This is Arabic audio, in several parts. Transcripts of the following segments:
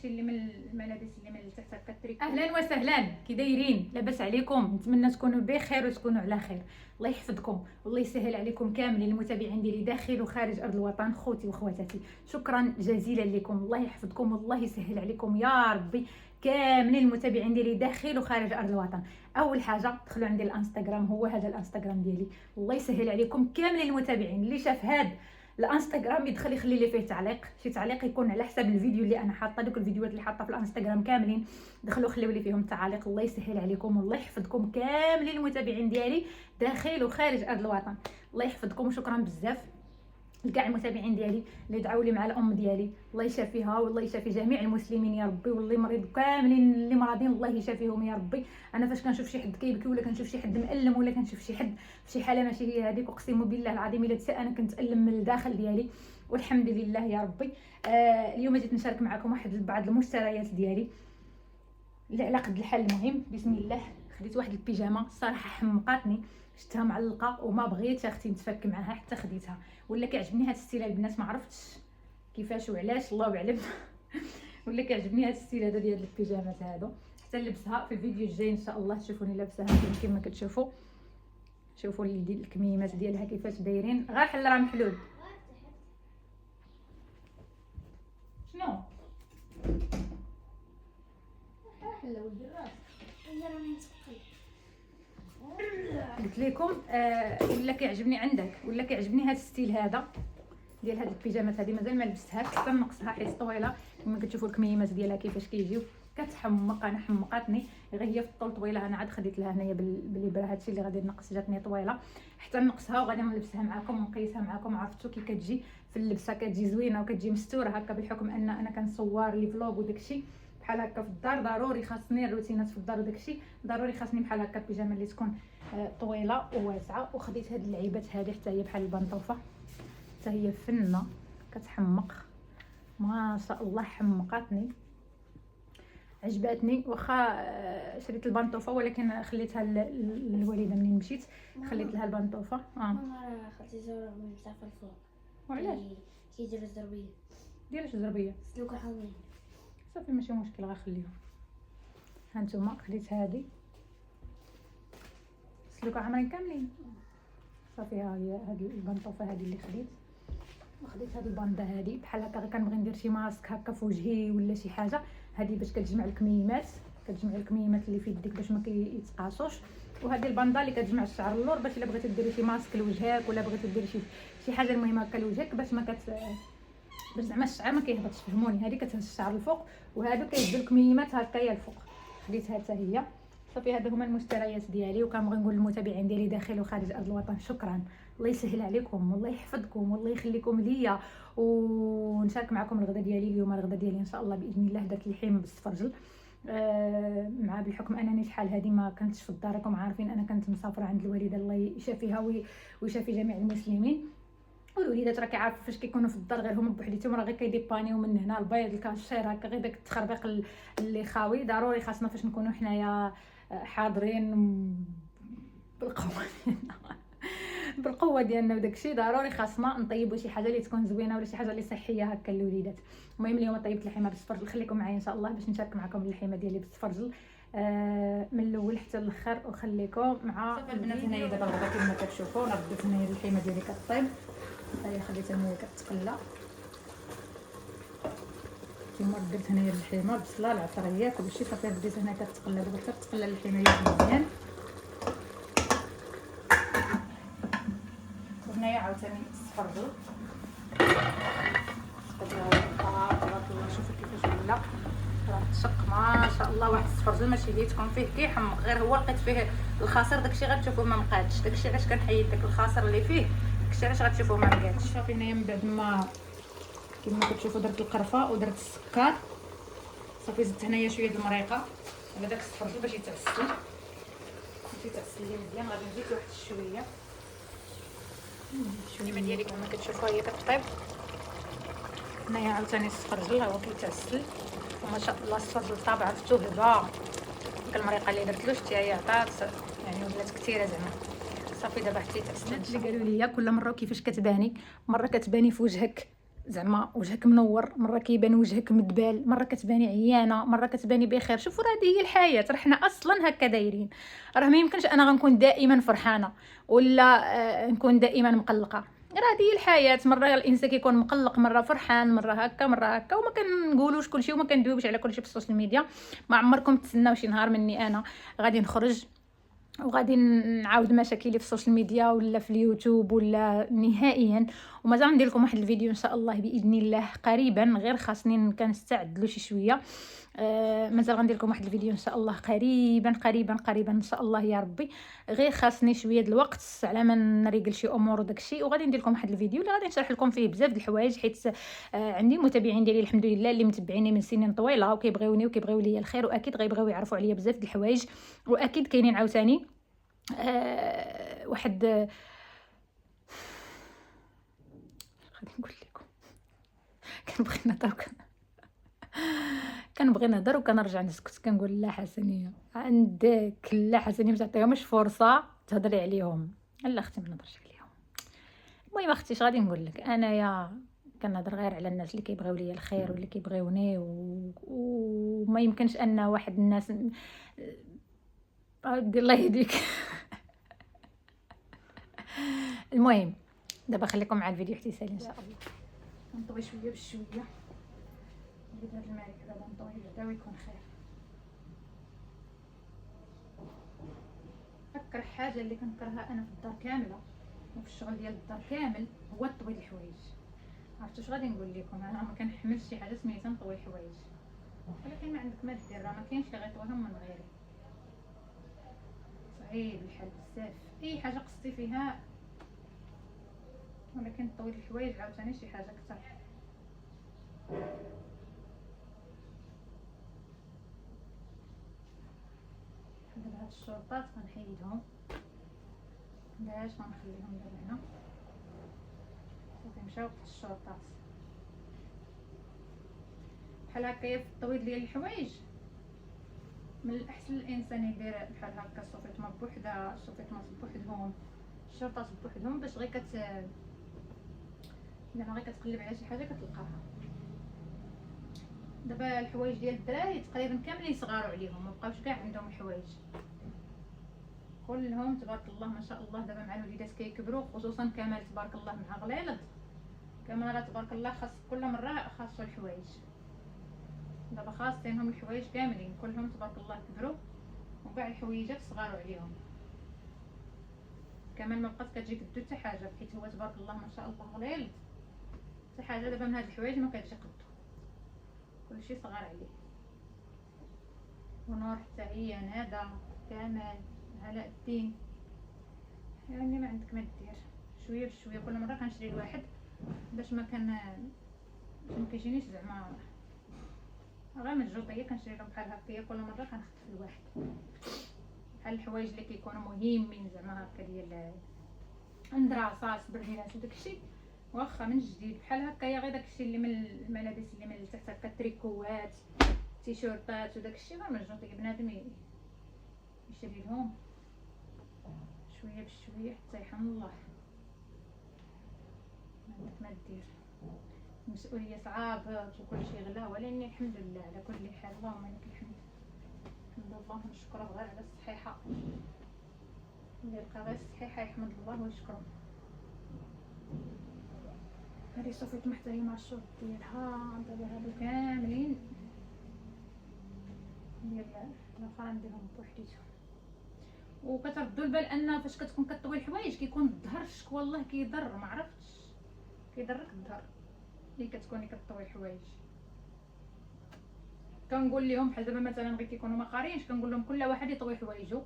داكشي اللي من الملابس اللي من التحت هكا التريكو. اهلا وسهلا، كي دايرين؟ لاباس عليكم؟ نتمنى تكونوا بخير وتكونوا على خير. الله يحفظكم والله يسهل عليكم كاملين المتابعين ديالي داخل وخارج ارض الوطن، خوتي وخواتاتي. شكرا جزيلا لكم، الله يحفظكم والله يسهل عليكم يا ربي كاملين المتابعين ديالي داخل وخارج ارض الوطن. اول حاجه دخلوا عندي الانستغرام، هو هذا الانستغرام ديالي. الله يسهل عليكم كاملين المتابعين. اللي شاف هذا الانستغرام يدخل يخلي لي فيه تعليق، شي تعليق يكون على حساب الفيديو اللي انا حاطه. دوك الفيديوهات اللي حاطه في الانستغرام كاملين دخلوا خليو لي فيهم تعاليق. الله يسهل عليكم والله يحفظكم كاملين المتابعين ديالي داخل وخارج ارض الوطن. الله يحفظكم وشكرا بزاف لكاع المتابعين ديالي اللي دعاو لي مع الام ديالي. الله يشافيها والله يشافي جميع المسلمين يا ربي، واللي مريض كاملين اللي مرضين الله يشافيهم يا ربي. انا فاش كنشوف شي حد كيبكي ولا كنشوف شي حد مألم ولا كنشوف شي حد في شي حاله ماشي هي هذيك، اقسم بالله العظيم الا انا كنتألم من الداخل ديالي. والحمد لله يا ربي. اليوم جيت نشارك معكم واحد بعض المشتريات ديالي اللي على قد الحال. المهم بسم الله، خديت واحد البيجامه صراحه حمقاتني، شفتها معلقه وما بغيتش اختي نتفك معها حتى خديتها. ولا كيعجبني هذا الستيل البنات، ما عرفتش كيفاش وعلاش الله اعلم ولا كيعجبني هذا الستيل هذا ديال البيجامات هادو. حتى نلبسها في الفيديو الجاي ان شاء الله، تشوفوني لابساها كما كتشوفوا. شوفوا اللي ديال الكميمات ديالها كيفاش دايرين، غير حل راه محلول. شنو حل ولدي الراس قلت لكم. ولا كيعجبني عندك، ولا كيعجبني هذا الستيل هذا ديال هاد البيجامات هذه. مازال ما لبستهاش حتى نقصها حيت طويله كما كتشوفوا الكميمات ديالها كيفاش كيجيو. كتحمق، انا حمقاتني غير هي في الطول طويله. انا عاد خديت لها هنايا بالابره هادشي اللي غادي نقص، جاتني طويله حتى نقصها وغادي نلبسها معكم ونقيسها معكم. عرفتوا كي كتجي في اللبسه كتجي زوينه وكتجي مستوره هكا، بالحكم ان انا كنصور لي فلوغ وداكشي بحال هكا في الدار. ضروري خاصني الروتينات في الدار وداكشي، ضروري خاصني بحال هكا البيجامه اللي تكون طويله وواسعه. وخديت هاد اللعيبات هذه حتى هي بحال البنطوفه، حتى هي فنه كتحمق ما شاء الله. حمقاتني عجباتني، واخا شريت البنطوفه ولكن خليتها للوالده منين مشيت، خليت لها البنطوفه. ماما خدتي زهره من بتاع في الفوق. وعلاش كيديروا الزربيه؟ ديري الزربيه سلوكو حاملين صافي ماشي مشكل، غنخليهم. هانتوما خديت هذه سلوكو عامرين كاملين صافي. ها هي هذه البنطوفه هذه اللي خديت. وخديت هذه الباندا هذه بحال هكا، كنبغي ندير شي ماسك هكا في وجهي ولا شي حاجه. هذه باش كتجمع الكميمات، اللي في يديك باش ما كيتقاصوش. وهذه الباندا اللي كتجمع الشعر اللور باش الا بغيتي ديري شي ماسك لوجهك ولا بغيتي ديري شي حاجه المهمه هكا لوجهك باش ما باش زعما الشعر ما كيهبطش، فهموني. هذه كتهز الشعر الفوق وهادو كيهزوا الكميمات هكايا الفوق. خديتها حتى هي صافي. هادو هما المشتريات ديالي، وكنبغي نقول للمتابعين ديالي داخل وخارج ارض الوطن شكرا. الله يسهل عليكم والله يحفظكم والله يخليكم ليا. ونشارك معكم الغدا ديالي اليوم. الغدا ديالي ان شاء الله باذن الله درت اللحيم بالسفرجل. مع بالحكم انني شحال هذه ما كنتش في الدار، راكم عارفين انا كنت مسافره عند الوالده الله يشافيها ويشافي جميع المسلمين. والوليدات راه كيعرفوا فاش كيكونوا في الدار غير هما بوحديتهم راه غير كيديبانيو من هنا البيض الكاشير هكا، غير داك التخربيق اللي خاوي. ضروري خاصنا فاش نكونوا حنايا حاضرين بالقوه ديالنا وداكشي، ضروري خاصنا نطيبوا شي حاجه اللي تكون زوينه ولا شي حاجه اللي صحيه هكا للوليدات. المهم اليوم طيبت اللحيمه بالسفرجل، خليكم معايا ان شاء الله باش نشارك معكم اللحيمه ديالي بالسفرجل من الاول حتى الاخر، وخليكم مع صافي البنات. هنايا دابا الغدا كما كتشوفوا انا بديت هنايا اللحيمه ديالي كطيب. هي خليتها هنايا كتقلى كيما درت هنايا اللحيمه بصله العطريه كلشي صافي. بديت هنا كتقلى دابا كتقلى اللحيمه مزيان. وهنايا عاوتاني السفرجل تبارك الله. شوفوا كيفاش ولا راه تشق ما شاء الله. واحد السفرجل ماشي ديتكم فيه كيحمق، غير هو لقيت فيه الخاصر داكشي غتشوفوه ما مقادش. داكشي علاش كنحيد داك الخاصر اللي فيه، داكشي علاش غتشوفوه ما مقادش. صافي هنايا من بعد ما كما كتشوفوا درت القرفه ودرت السكر صافي. زدت هنايا شويه د المريقه على داك السفرجل باش يتعسل لي مزيان. غادي نزيد واحد شويه الشويه ديالي كما كتشوفوا هي كطيب. هنايا عاوتاني السفرجل هو كيتعسل وما شاء الله. السفرجل طابعته هبه، ديك المريقه اللي درت له شتي هي عطات يعني ولات كثيره زعما. صافي دابا حتى يتعسل. اللي قالوا لي كل مره كيفاش كتباني، مره كتباني في وجهك زعما وجهك منور، مره كيبان وجهك مدبال، مره كتباني عيانه، مره كتباني بخير. شوفوا راه هذه هي الحياه، راه حنا اصلا هكا دايرين. راه ما يمكنش انا غنكون دائما فرحانه ولا نكون دائما مقلقه. راه هذه هي الحياه، مره الانسان كيكون مقلق، مره فرحان، مره هكا مره هكا، وما كنقولوش كلشي وما كندويوش على كلشي في السوشيال ميديا. ما عمركم تسناو شي نهار مني انا غادي نخرج وغادي نعاود مشاكلي في السوشيال ميديا ولا في اليوتيوب ولا نهائيا. ومازال ندير لكم واحد الفيديو ان شاء الله باذن الله قريبا، غير خاصني كنستعد له شي شويه. مازال غندير لكم واحد الفيديو ان شاء الله قريبا قريبا قريبا ان شاء الله يا ربي. غير خاصني شويه د الوقت على ما نريقل شي امور وداكشي، وغادي ندير لكم واحد الفيديو اللي غادي نشرح لكم فيه بزاف د الحوايج، حيت عندي متابعين ديالي الحمد لله اللي متبعيني من سنين طويله وكيبغيوني وكيبغيو ليا الخير، واكيد غيبغيو يعرفوا عليا بزاف د الحوايج. واكيد كاينين عاوتاني واحد غادي نقول لكم كنبغي نهضر وكنرجع نسكت، كنقول لا حسنيه عندك، لا حسنيه ما تعطيهمش فرصه تهضري عليهم. لا اختي ما نهضرش عليهم. المهم اختي اش غادي نقول لك، انايا كنهضر غير على الناس اللي كيبغيو ليا الخير واللي كيبغيوني وما يمكنش ان واحد الناس الله يهديك. المهم دابا خليكم مع الفيديو حتى يسالي ان شاء الله. نطوي شويه بشويه نجيب هاد الماء دابا نطوي بعدا ويكون خير. اكثر حاجه اللي كنكرهها انا في الدار كامله وفي الشغل ديال الدار كامل هو طوي الحوايج. عرفتوا اش غادي نقول لكم، انا ما كنحملش شي حاجه سميتها نطوي الحوايج، ولكن ما عندك ما دير، راه ما كاينش اللي غيطويهم من غيري. صعيب الحال بزاف، اي حاجه قصتي فيها، ولكن طوي الحوايج عاوتاني شي حاجه اكثر. دابا هاد الشورطات غنحيدهم، باش غنخليهم دابا هنا صافي مشاو في الشورطات. بحال هكايا في الطويل ديال الحوايج من الاحسن الانسان يدير بحال هكا السوفيطمه بوحدها، السوفيطمات بوحدهم، الشورطات بوحدهم، باش غير زعما غير كتقلب على شي حاجه كتلقاها. دابا الحوايج ديال الدراري تقريبا كاملين صغاروا عليهم، ما بقاوش كاع عندهم الحوايج كلهم تبارك الله ما شاء الله. دابا مع الوليدات كيكبروا، خصوصا كمال تبارك الله مع غليلد، كمال راه تبارك الله خاص كل مره خاصو الحوايج. دابا خاصينهم الحوايج كاملين، كلهم تبارك الله كبروا وكاع الحويجات صغاروا عليهم. كمال ما بقات كتجي كدو حتى حاجه، حيت هو تبارك الله ما شاء الله غليلد حتى حاجه دابا من هاد الحوايج ما كتجي قدو، كلشي صغار عليه. ونور حتى هي، ندى، كمال، علاء الدين، يعني ما عندك ما دير. شويه بشويه كل مره كنشري الواحد باش ما كيجينيش زعما غير مجوطيه، كنشري لهم بحال هكايا كل مره كنخطف الواحد. بحال الحوايج اللي كيكونوا مهمين زعما هكا ديال اندراسات برهينات وداكشي، واخا من جديد بحال هكايا غير داكشي اللي من الملابس اللي من التحت هكا تريكوات تيشورطات وداكشي غير مجوطيه بنادم يشري لهم شويه بشويه حتى يحن الله. ما عندك ما دير، المسؤوليه صعابه وكلشي غلا، ولكن الحمد لله على كل حال، اللهم لك الحمد. الحمد لله نشكره غير على الصحيحه، اللي يلقى غير الصحيحه يحمد الله ويشكره. هذه صوفيت محتاجه مع الشرط ديالها، دابا هادو كاملين ديال الاخرى نديرهم بوحديتهم. وكتردوا البال ان فاش كتكون كطوي الحوايج كيكون الظهر شك والله كيضر، ما عرفتش كيضرك الظهر ملي كتكوني كطوي الحوايج. كنقول لهم بحال دابا مثلا غير كيكونوا ما قاريينش، كنقول لهم كل واحد يطوي حوايجو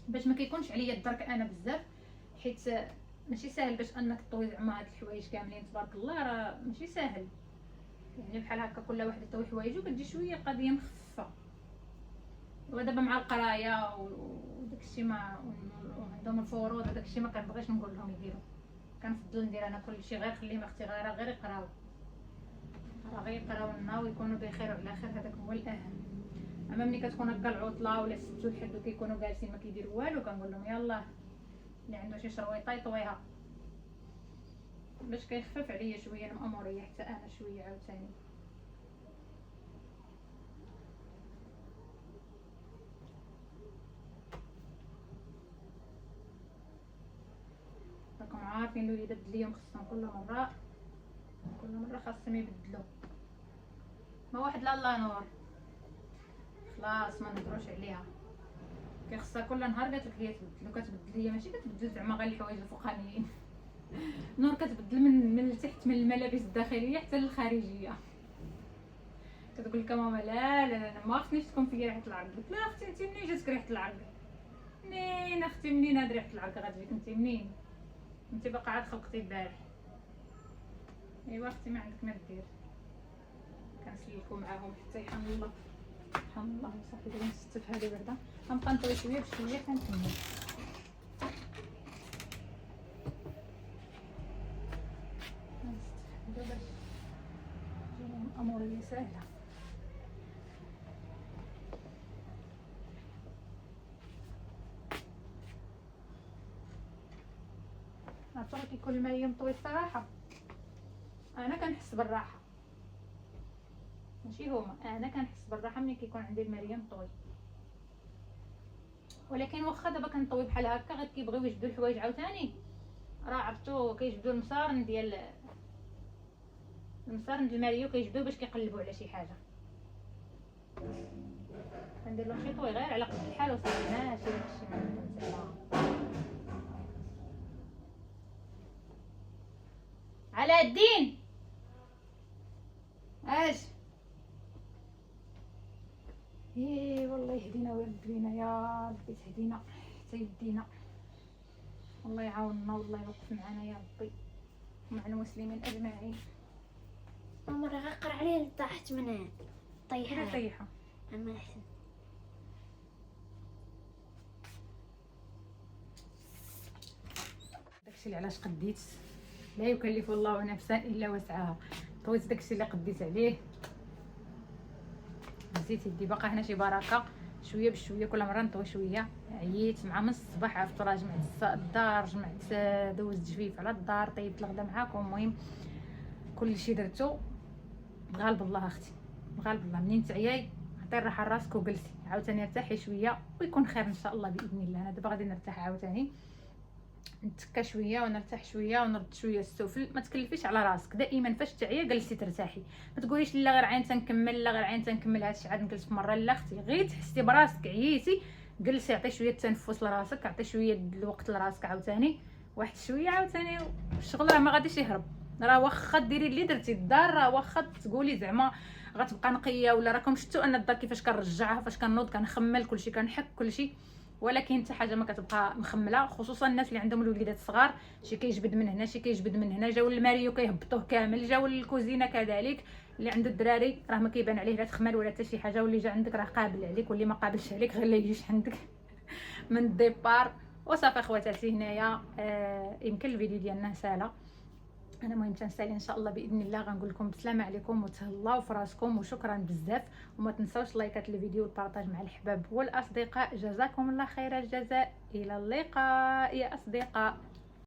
باش ما كيكونش عليا الدرك انا بزاف، حيت ماشي ساهل باش انك تطوي زعما هاد الحوايج كاملين تبارك الله، راه ماشي ساهل. يعني بحال هكا كل واحد يطوي حوايجو كتجي شويه القضيه مخففه. ودابا مع القرايه وداكشي ما وعندهم الفروض وداكشي ما كنبغيش نقول لهم يديروا، كنفضل ندير انا كلشي غير خليهم اختي غير يقراو، راه غير يقراو لنا ويكونوا بخير وعلى خير، هذاك هو الاهم. اما ملي كتكون هكا العطله ولا السبت والحد وكيكونوا جالسين ما كيديروا والو، كنقول لهم يلاه اللي عنده شي شرويطه يطويها. باش كيخفف عليا شويه الماموريه حتى انا شويه عاوتاني. راكم عارفين الوليدات اليوم خصهم كل مره خاصهم يبدلوا. ما واحد لا نور خلاص ما نهضروش عليها. كيخصها كل نهار قالت لك هي تبدل وكتبدل. هي ماشي كتبدل زعما غير الحوايج الفوقانيين. نور كتبدل من التحت، من الملابس الداخليه حتى للخارجيه. كتقول لك ماما لا ما خصنيش تكون فيا ريحه العرق. قلت لها اختي انت منين جاتك ريحه العرق؟ منين اختي منين هاد ريحه العرق غتجيك انت منين؟ انت باقا عاد خلقتي البارح. ايوا اختي ما عندك ما دير. كنسلكوا معاهم حتى يحن الله سبحان الله. صافي دابا نستف هذه بعدا غنبقى نطوي شويه بشويه كنكمل. باش تجيني الاموريه سهله. عرفتي كل ما يمطوي الصراحه انا كنحس بالراحه، ماشي هما، انا كنحس بالراحه ملي كيكون عندي الماريه مطوي. ولكن واخا دابا كنطوي بحال هكا غير كيبغيو يجبدوا الحوايج عاوتاني. راه عرفتو كيجبدوا المصارن ديال الماريه وكيجبدوا باش كيقلبوا على شي حاجه. كندير لهم شي طوي غير على قد الحال وصافي، ماشي داكشي ما عندهم زعما. علاء الدين اش والله يهدينا ويرد بينا يا ربي، تهدينا حتى يدينا. الله يعاوننا والله يوقف معنا يا ربي ومع المسلمين اجمعين. ماما راه غقر عليه طاحت منها طيحه. طيحه اما احسن. داكشي اللي علاش قديت. لا يكلف الله نفسا الا وسعها. طويت داكشي اللي قديت عليه. زيت يدي باقا هنا شي بركه شويه بشويه، كل مره نطوي شويه. عييت مع من الصباح عرفتو راه جمعت الدار، جمعت دوزت جفيف على الدار، طيبت الغدا معاكم. المهم كلشي درتو بغالب الله اختي بغالب الله. منين تعياي عطي الراحه لراسك وجلسي عاوتاني ارتاحي شويه ويكون خير ان شاء الله باذن الله. انا دابا غادي نرتاح عاوتاني، نتكا شويه ونرتاح شويه ونرد شويه السفل. ما تكلفيش على راسك دائما فاش تعيا جلسي ترتاحي. ما تقوليش لا غير عين تنكمل لا غير عين تنكمل هادشي عاد نجلس مره. لا اختي غير تحسي براسك عييتي جلسي، عطي شويه التنفس لراسك، عطي شويه الوقت لراسك عاوتاني واحد شويه عاوتاني. الشغل راه ما غاديش يهرب. راه واخا ديري اللي درتي الدار، راه واخا تقولي زعما غتبقى نقيه ولا راكم شفتوا ان الدار كيفاش كنرجعها، فاش كنوض كنخمل كلشي كنحك كلشي، ولكن حتى حاجه ما كتبقى مخمله. خصوصا الناس اللي عندهم الوليدات الصغار، شي كيجبد من هنا شي كيجبد من هنا، جاو الماريو كيهبطوه كامل، جاو الكوزينه كذلك. اللي عنده الدراري راه ما كيبان عليه لا تخمل ولا حتى شي حاجه، واللي جا عندك راه قابل عليك، واللي ما قابلش عليك غير لا يجيش عندك من الديبار. وصافي خواتاتي هنايا يمكن الفيديو ديالنا سالا. انا مهم تنسالي ان شاء الله باذن الله. غنقول لكم بسلامه عليكم وتهلاو في راسكم وشكرا بزاف. وما تنساوش لايكات الفيديو والبارطاج مع الحباب والاصدقاء. جزاكم الله خير الجزاء. الى اللقاء يا اصدقاء.